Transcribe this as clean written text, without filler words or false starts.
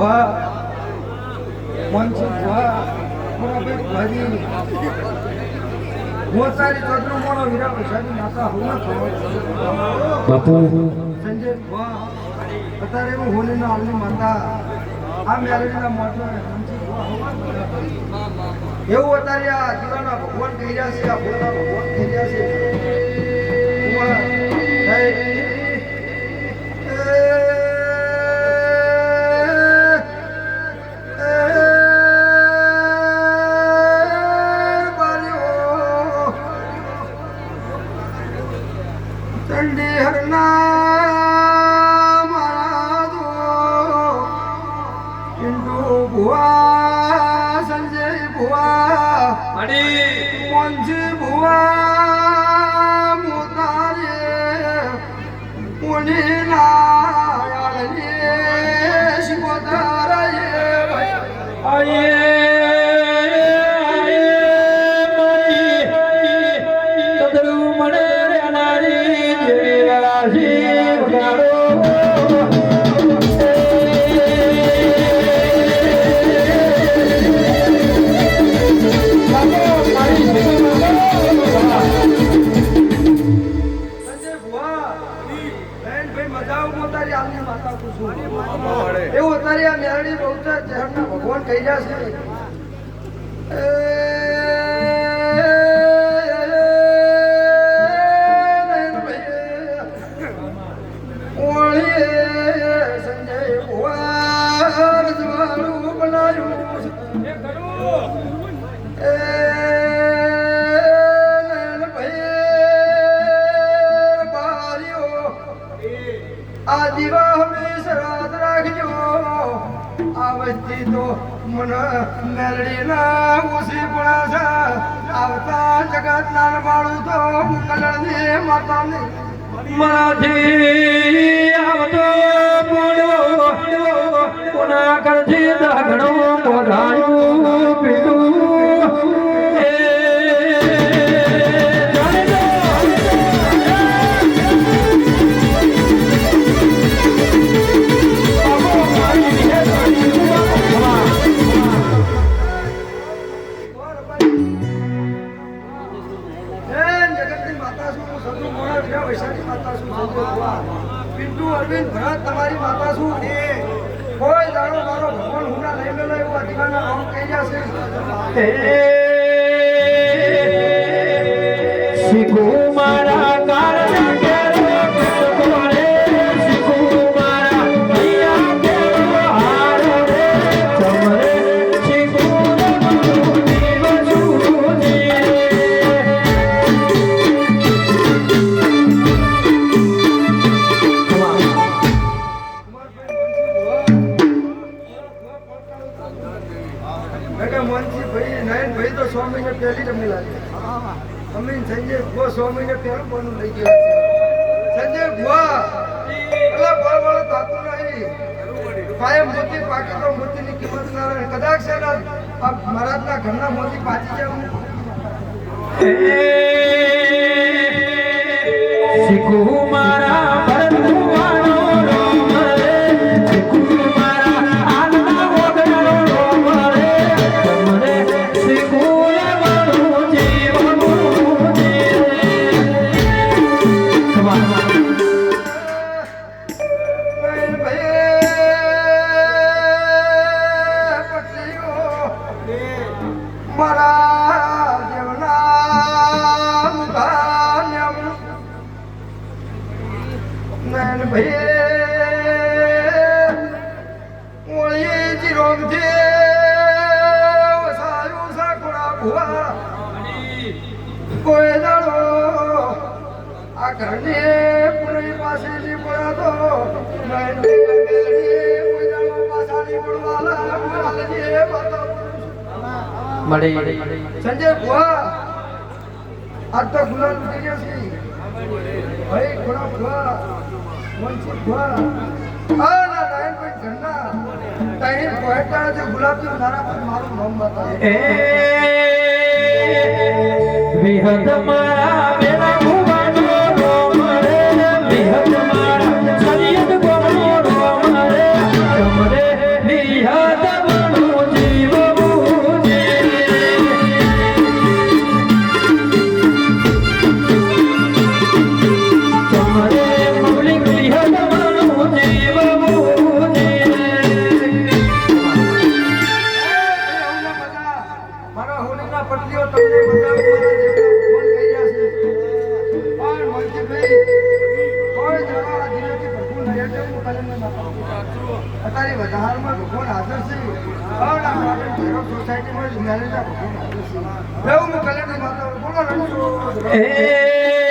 ભુવા મનસુખ ભુવા મોરા ભાઈ ભાજી હું તારી ચંદ્ર મોનો વીરા પૈસાની માતા હું બાપુ સંજય ભુવા અત્યારે હું હોલીનો હાલની માતા આ મેલેડીના મોટો એવું અત્યારે આ જીવાના ભગવાન કહી રહ્યા છે આ ભોળાના ભગવાન કહી રહ્યા છે એવું અત્યારે આ મેરડી બહુચર ચહેરના ભગવાન કહી રહ્યા છે સંજય ભુવા રજવાડું બનાવ્યું આ દીવા હંમેશા રાત રાખજો આ વસ્તી તો મને મેરડીના ઉસી પડા છે આવતા જગત નાન માળું તો કલરને માતાને માથી આવતો બોલો કોના કરથી દગડો મોઢાયું પીટું તમારી માતા શું કોઈ દાડો મારો ભગવાન હુના લઈ ગયેલો એવું અધિકારના નામ કહી જશે શીખો મારા કારણા કેરો કોરે શીખો મારા ભૈયા કેરો હારો રે ચમરે શીખો પહેલી તમને લાગે અમે સંજય ભુવા 100 મહિને પહેલા બોનું લઈ ગયો સંજય ભુવા એટલે બળવાળો થતો નહીં કાયમ મોતી પાકી તો મોતીની કિંમત ના રહે કદાચ છે ને આ મહારાજના ઘરના મોતી પાછી જાય શીખું મારા ભરતવાનો રોમ રે શીખું મારા આનંદ વગરનો રોમ રે તમને શીખું કોઈ દાડો આ ઘરને પૂરી પાસે ની પડ્યા તો સંજય ભુવા આજ તો ગુલાલ ઉઠી ગયો છે ભાઈ ઘોડા ભુવા મનસુખ ભુવા આ ના નારાયણભાઈ ઘરના તઈ પોહેટા જે ગુલાબજી નારા પર મારું નામ બતાવે વિહત મારા વેલા ભુવાનો રોમ રે વિહત મારા સરિયત ગોળનો રોમ રે તમરે કલરની માતા અત્યારે વધારમાં ભગવાન હાજર છે સોસાયટીમાં મેનેજર ભગવાન હાજર છે એવું હું કલરની માતા બોલો રણછોડ.